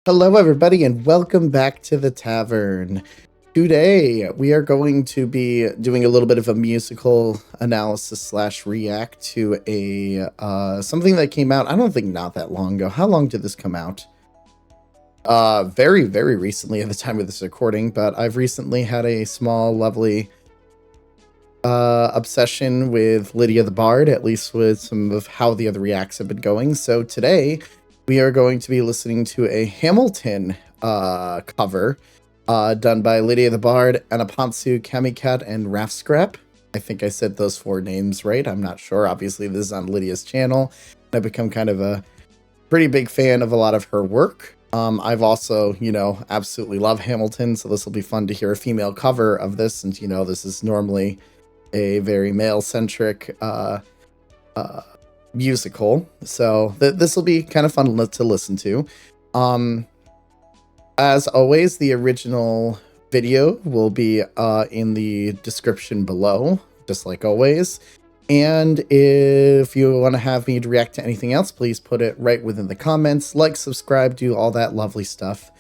Hello everybody and welcome back to the tavern. Today we are going to be doing a little bit of a musical analysis slash react to a something that came out, I don't think not that long ago. How long did this come out? Very recently at the time of this recording, but I've recently had a small lovely obsession with Lydia the Bard, at least with some of how the other reacts have been going. So today we are going to be listening to a Hamilton cover done by Lydia the Bard, Anaponsu, Kamikat, and Rafscrap. I think I said those four names right. I'm not sure. Obviously, this is on Lydia's channel. I've become kind of a pretty big fan of a lot of her work. I've also, absolutely love Hamilton, so this will be fun to hear a female cover of this, since, this is normally a very male-centric musical, so this will be kind of fun to listen to. As always, the original video will be in the description below, just like always. And if you want to have me to react to anything else, please put it right within the comments. Like, subscribe, do all that lovely stuff.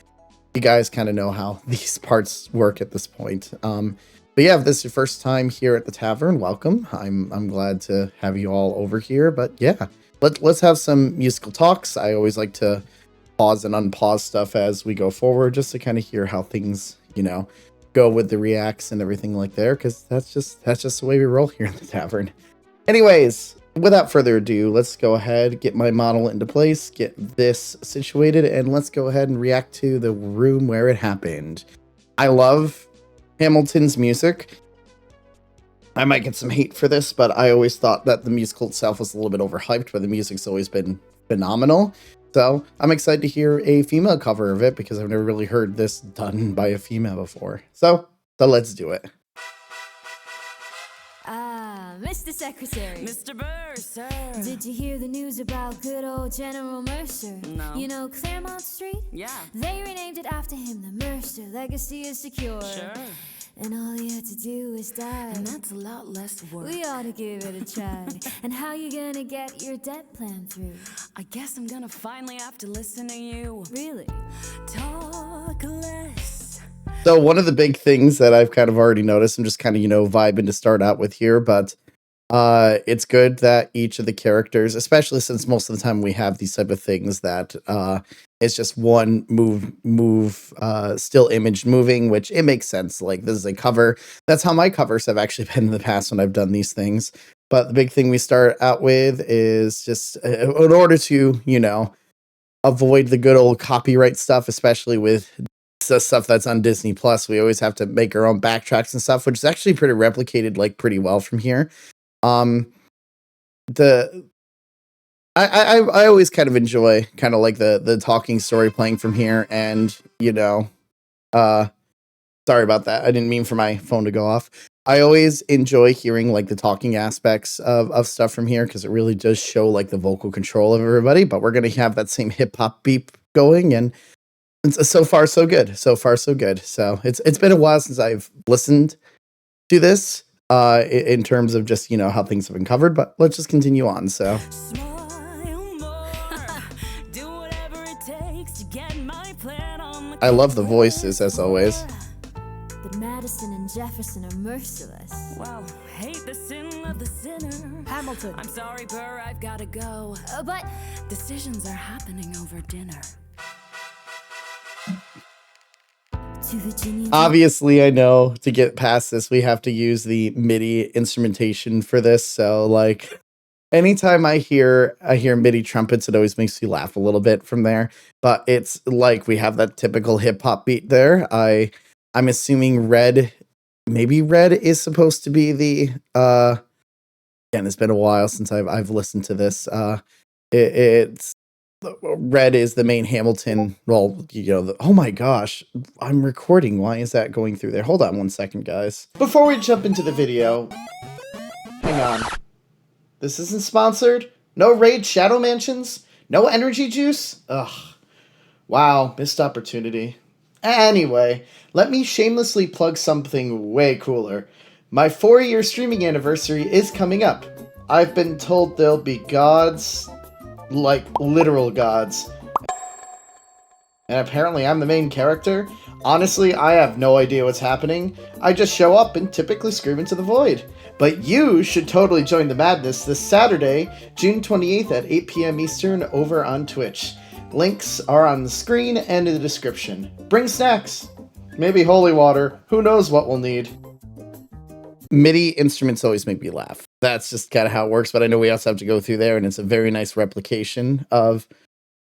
You guys kind of know how these parts work at this point. But yeah, if this is your first time here at the tavern, welcome. I'm glad to have you all over here. But yeah, let's have some musical talks. I always like to pause and unpause stuff as we go forward, just to kind of hear how things, go with the reacts and everything like there, because that's just the way we roll here in the tavern. Anyways, without further ado, let's go ahead, get my model into place, get this situated, and let's go ahead and react to the room where it happened. I love Hamilton's music. I might get some hate for this, but I always thought that the musical itself was a little bit overhyped, but the music's always been phenomenal. So I'm excited to hear a female cover of it, because I've never really heard this done by a female before. So let's do it. Mr. Secretary. Mr. Bursar. Did you hear the news about good old General Mercer? No. You know Claremont Street? Yeah. They renamed it after him. The Mercer legacy is secure. Sure. And all you have to do is die. And that's a lot less work. We ought to give it a try. And how you gonna get your debt plan through? I guess I'm gonna finally have to listen to you. Really? Talk less. So one of the big things that I've kind of already noticed, I'm just kind of, vibing to start out with here, but it's good that each of the characters, especially since most of the time we have these type of things that it's just one move still image moving, which it makes sense. Like, this is a cover. That's how my covers have actually been in the past when I've done these things. But the big thing we start out with is just in order to, avoid the good old copyright stuff, especially with the stuff that's on Disney Plus, we always have to make our own backtracks and stuff, which is actually pretty replicated like pretty well from here. I always kind of enjoy kind of like the talking story playing from here, and sorry about that. I didn't mean for my phone to go off. I always enjoy hearing like the talking aspects of stuff from here, because it really does show like the vocal control of everybody. But we're gonna have that same hip hop beep going, and so far so good. So far so good. So it's been a while since I've listened to this. In terms of just, how things have been covered, but let's just continue on. So I love the voices as always. But Madison and Jefferson are merciless. Well, hate the sin of the sinner. Hamilton. I'm sorry, Burr, I've gotta go. But Decisions are happening over dinner. to Virginia. Obviously, I know to get past this, we have to use the MIDI instrumentation for this. So, like, anytime I hear MIDI trumpets, it always makes me laugh a little bit from there. But it's like we have that typical hip hop beat there. I'm assuming maybe Red is supposed to be the. Again, it's been a while since I've listened to this. It's. Red is the main Hamilton. Well, oh my gosh, I'm recording. Why is that going through there? Hold on one second, guys. Before we jump into the video, hang on. This isn't sponsored. No Raid Shadow Mansions. No energy juice. Ugh. Wow, missed opportunity. Anyway, let me shamelessly plug something way cooler. My 4-year streaming anniversary is coming up. I've been told there'll be gods, like literal gods, And apparently I'm the main character. Honestly, I have no idea what's happening. I just show up and typically scream into the void. But you should totally join the madness this Saturday, June 28th at 8 p.m. Eastern over on Twitch. Links are on the screen and in the description. Bring snacks. Maybe holy water. Who knows what we'll need. MIDI instruments always make me laugh. That's just kind of how it works, but I know we also have to go through there, and it's a very nice replication of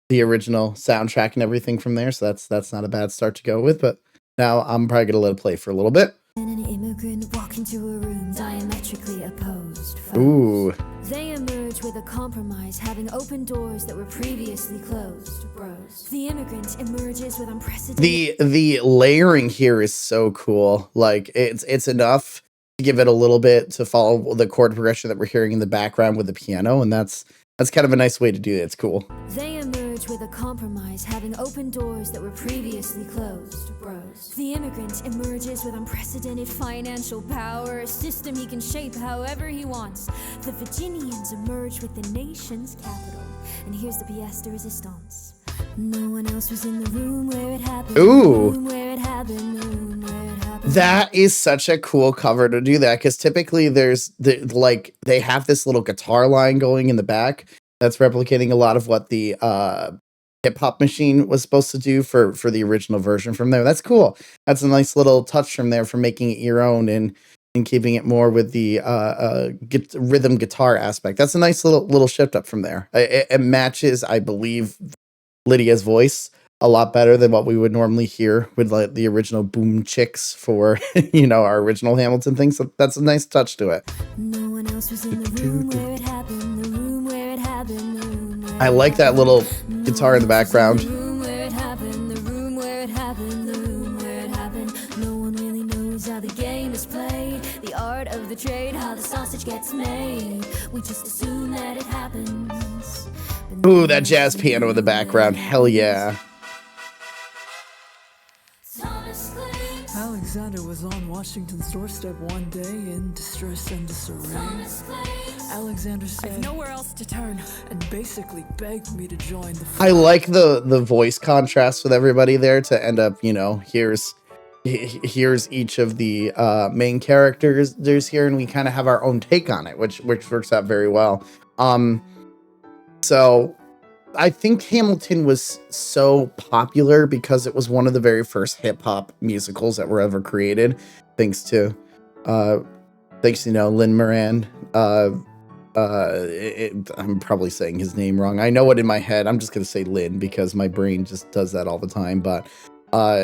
the original soundtrack and everything from there, so that's not a bad start to go with. But now I'm probably gonna let it play for a little bit. And an immigrant walk into a room diametrically opposed foes. Ooh. They emerge with a compromise, having opened doors that were previously closed. Bros. The immigrant emerges with unprecedented. The layering here is so cool. Like it's enough to give it a little bit to follow the chord progression that we're hearing in the background with the piano, and that's kind of a nice way to do it. It's cool. They emerge with a compromise, having opened doors that were previously closed. Bros. The immigrant emerges with unprecedented financial power, a system he can shape however he wants. The Virginians emerge with the nation's capital. And here's the pièce de résistance. No one else was in the room where it happened. Ooh. The room where it happened. The room where it happened. That is such a cool cover to do that, because typically they have this little guitar line going in the back that's replicating a lot of what the hip hop machine was supposed to do for the original version from there. That's cool. That's a nice little touch from there for making it your own and keeping it more with the rhythm guitar aspect. That's a nice little shift up from there. It matches, I believe, Lydia's voice a lot better than what we would normally hear with like the original boom chicks for our original Hamilton thing. So that's a nice touch to it. No one else was in the room where it happened. The room where it happened. The room where it I like that little guitar in the background. The room where it happened. The room where it happened. The room where it happened. No one really knows how the game is played. The art of the trade, how the sausage gets made. We just assume that it happens. Ooh, that jazz piano in the background. Hell yeah. Alexander was on Washington's doorstep one day in distress and disarray. Alexander said, I've nowhere else to turn. and basically begged me to join the I like the voice contrast with everybody there to end up, here's each of the main characters there's here, and we kind of have our own take on it, which works out very well. So I think Hamilton was so popular because it was one of the very first hip hop musicals that were ever created, thanks to Lin Moran. I'm probably saying his name wrong. I know it in my head. I'm just gonna say Lin because my brain just does that all the time. But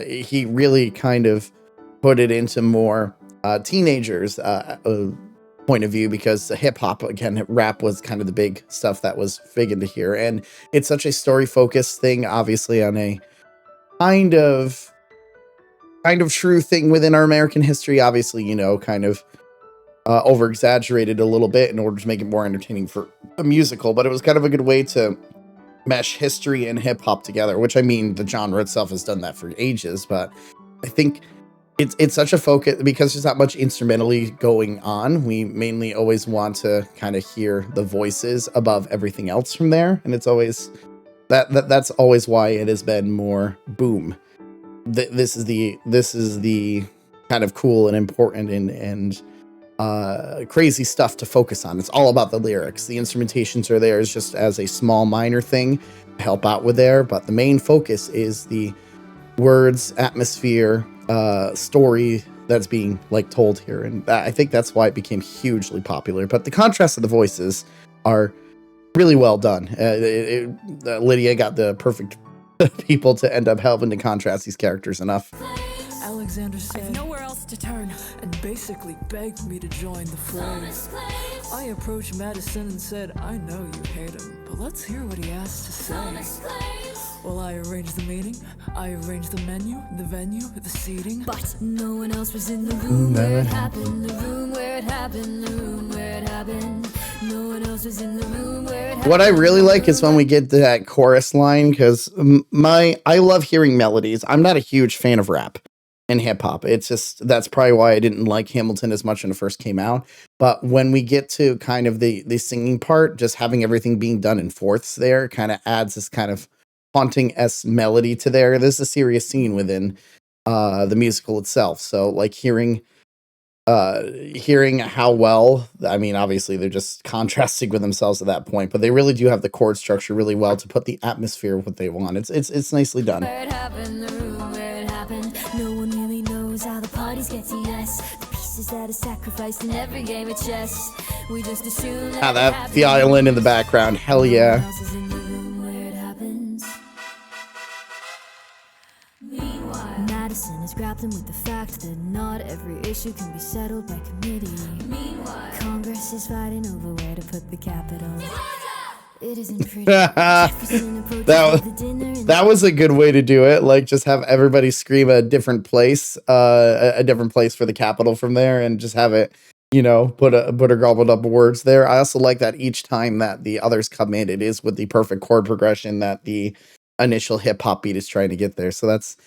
he really kind of put it into more teenagers point of view, because the hip hop, again, rap was kind of the big stuff that was big into here, and it's such a story focused thing, obviously on a kind of true thing within our American history, obviously, kind of over exaggerated a little bit in order to make it more entertaining for a musical, but it was kind of a good way to mesh history and hip hop together, which, I mean, the genre itself has done that for ages, but I think it's such a focus because there's not much instrumentally going on. We mainly always want to kind of hear the voices above everything else from there, and it's always that's always why it has been more boom. This is the kind of cool and important and crazy stuff to focus on. It's all about the lyrics. The instrumentations are there as just as a small minor thing to help out with there, but the main focus is the words, atmosphere, story that's being told here, and I think that's why it became hugely popular. But the contrast of the voices are really well done. Lydia got the perfect people to end up helping to contrast these characters enough. Alexander said, I've nowhere else to turn. and basically begged me to join the fray. I approached Madison and said, I know you hate him, but let's hear what he has to say. Well, I arranged the meeting, I arranged the menu, the venue, the seating. But no one else was in the room where it happened. The room where it happened. The room where it happened. No one else was in the room where it happened. What I really like is when we get to that chorus line, because I love hearing melodies. I'm not a huge fan of rap and hip hop. It's just, that's probably why I didn't like Hamilton as much when it first came out. But when we get to kind of the singing part, just having everything being done in fourths there kind of adds this kind of haunting-esque melody to there. This is a serious scene within the musical itself. So like hearing how well, I mean, obviously they're just contrasting with themselves at that point, but they really do have the chord structure really well to put the atmosphere of what they want. It's nicely done. Where it happened, the room where it happened. No one really knows how the parties get to yes. The pieces that are sacrificed in every game of chess. We just assume that The violin in the background, hell yeah. No one else is in the room where it happens. Meanwhile, Madison is grappling with the fact that not every issue can be settled by committee. Meanwhile, Congress is fighting over where to put the Capitol. It isn't pretty. Jefferson approaches the dinner and That was a good way to do it. Like, just have everybody scream a different place for the Capitol from there, and just have it, you know, put a gobbled up words there. I also like that each time that the others come in, it is with the perfect chord progression that the initial hip hop beat is trying to get there. So that's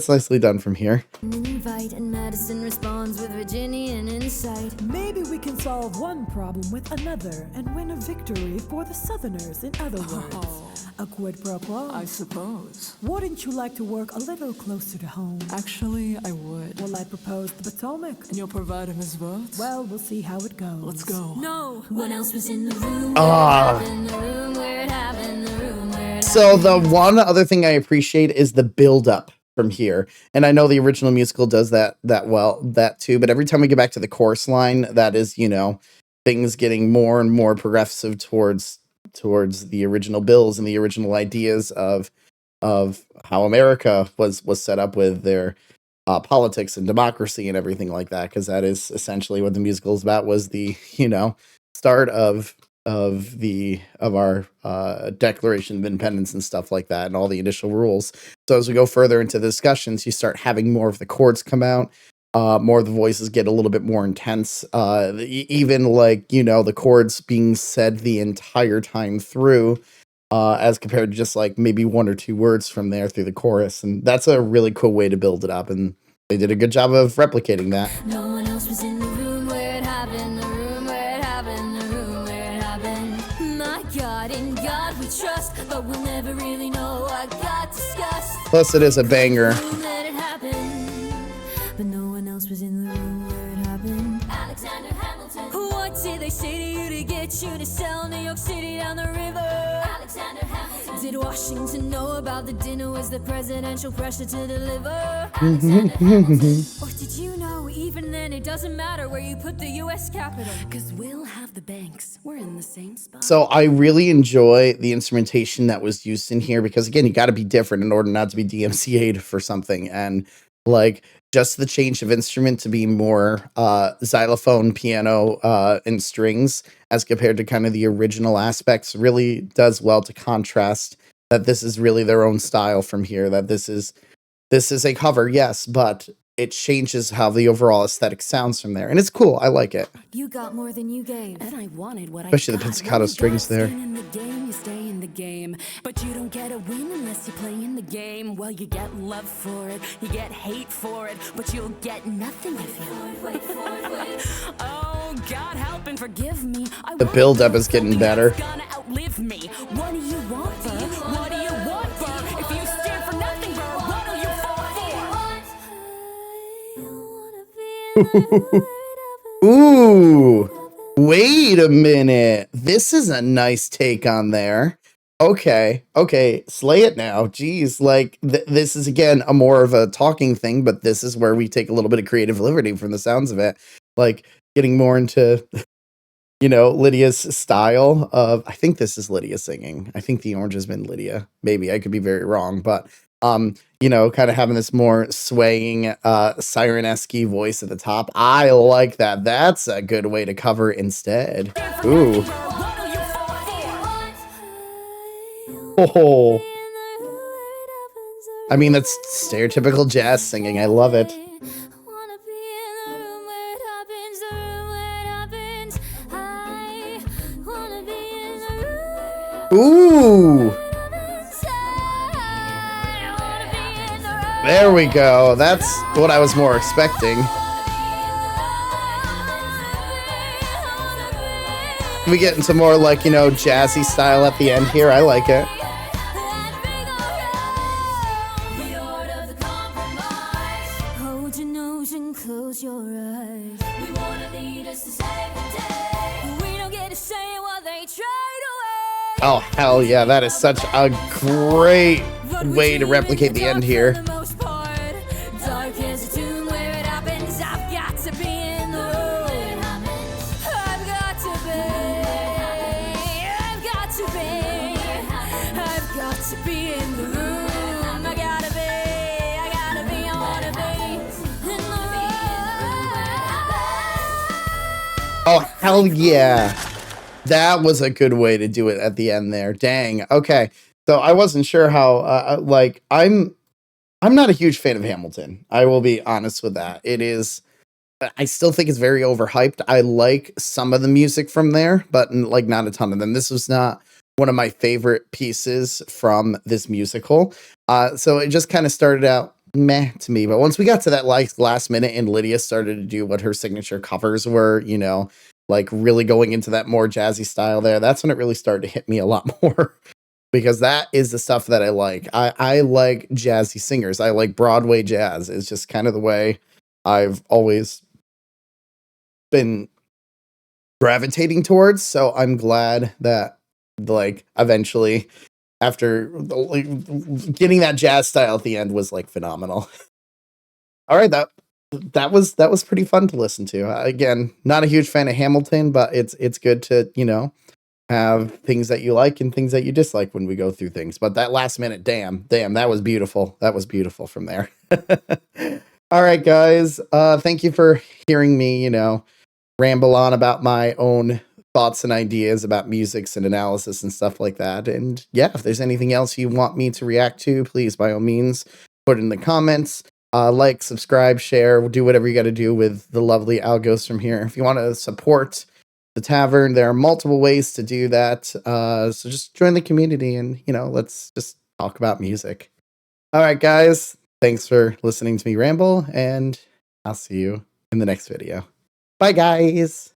nicely done from here. an invite, and Madison responds with Virginian insight. Maybe we can solve one problem with another and win a victory for the Southerners, in other words. A quid pro quo. I suppose. Wouldn't you like to work a little closer to home? Actually, I would. Well, I propose the Potomac. And you'll provide him his votes? Well, we'll see how it goes. Let's go. No one else was in the room. Ah. In the room where it happened, the room where it So the one other thing I appreciate is the build up from here. And I know the original musical does that too, but every time we get back to the chorus line, that is, you know, things getting more and more progressive towards the original bills and the original ideas of how America was set up with their politics and democracy and everything like that, because that is essentially what the musical is about, was the, you know, start of our Declaration of Independence and stuff like that, and all the initial rules. So as we go further into the discussions, you start having more of the chords come out, more of the voices get a little bit more intense, even like, you know, the chords being said the entire time through, as compared to just like maybe one or two words from there through the chorus. And that's a really cool way to build it up, and they did a good job of replicating that. No one else was in the room where it happened, the room where it happened, the room where it happened. My God, in God we trust, but we'll never really know what got discussed. Plus it is a banger. Room that it happened, but no one else was in the room where it happened. Alexander Hamilton. What did they say to you to get you to sell New York City down the river? Alexander Hamilton. Did Washington know about the dinner? Was the presidential pressure to deliver? Alexander Hamilton. Or did you know even then it doesn't matter where you put the U.S. Capitol? Because we'll have the banks. We're in the same spot. So I really enjoy the instrumentation that was used in here, because again, you got to be different in order not to be DMCA'd for something. And like just the change of instrument to be more xylophone, piano, and strings as compared to kind of the original aspects really does well to contrast that this is really their own style from here, that this is a cover, yes, but it changes how the overall aesthetic sounds from there. And it's cool. I like it. You got more than you gave. And I wanted what Especially I the got. pizzicato When you strings got there. skin in the game, you stay in the game. But you don't get a win unless you play in the game. Well, you get love for it, you get hate for it, but you'll get nothing if you Oh, God help and forgive me. The build-up is getting better. Gonna outlive me. What do you want, Burr? What do you want, Burr? If you stand for nothing, Burr, what do you fall for? Ooh, wait a minute. This is a nice take on there. Okay, slay it now. Jeez, like this is again a more of a talking thing, but this is where we take a little bit of creative liberty from the sounds of it. Like getting more into, you know, Lydia's style of, I think this is Lydia singing. I think the orange has been Lydia. Maybe I could be very wrong, but you know, kind of having this more swaying siren-esque voice at the top. I like that. That's a good way to cover instead. Ooh. Oh. I mean, that's stereotypical jazz singing. I love it. Ooh. There we go. That's what I was more expecting. We get into more like, you know, jazzy style at the end here. I like it. close your eyes. We wanna lead us to save the day. We don't get to say what they trade away. Oh, hell yeah. That is such a great way to replicate the end here. Dark as a tomb where it happens. I've got to be in the room. I've got to be. I've got to be. I've got to be in the room. I gotta be. I gotta be. I wanna be in the room. Oh, hell yeah. That was a good way to do it at the end there. Dang. Okay. So I wasn't sure how, like, I'm not a huge fan of Hamilton. I will be honest with that. It is, I still think it's very overhyped. I like some of the music from there, but like not a ton of them. This was not one of my favorite pieces from this musical. So it just kind of started out meh to me. But once we got to that like last minute and Lydia started to do what her signature covers were, you know, like really going into that more jazzy style there, that's when it really started to hit me a lot more. Because that is the stuff that I like. I like jazzy singers. I like Broadway jazz. It's just kind of the way I've always been gravitating towards. So I'm glad that, like, eventually, after getting that jazz style at the end was like phenomenal. All right, that was pretty fun to listen to. Again, not a huge fan of Hamilton, but it's good to, you know, have things that you like and things that you dislike when we go through things. But that last minute, damn, that was beautiful. That was beautiful from there. All right, guys. Thank you for hearing me, you know, ramble on about my own thoughts and ideas about musics and analysis and stuff like that. And yeah, if there's anything else you want me to react to, please, by all means, put it in the comments. Like, subscribe, share, do whatever you got to do with the lovely algos from here. If you want to support the tavern, there are multiple ways to do that. So just join the community and, you know, let's just talk about music. All right, guys. Thanks for listening to me ramble, and I'll see you in the next video. Bye, guys.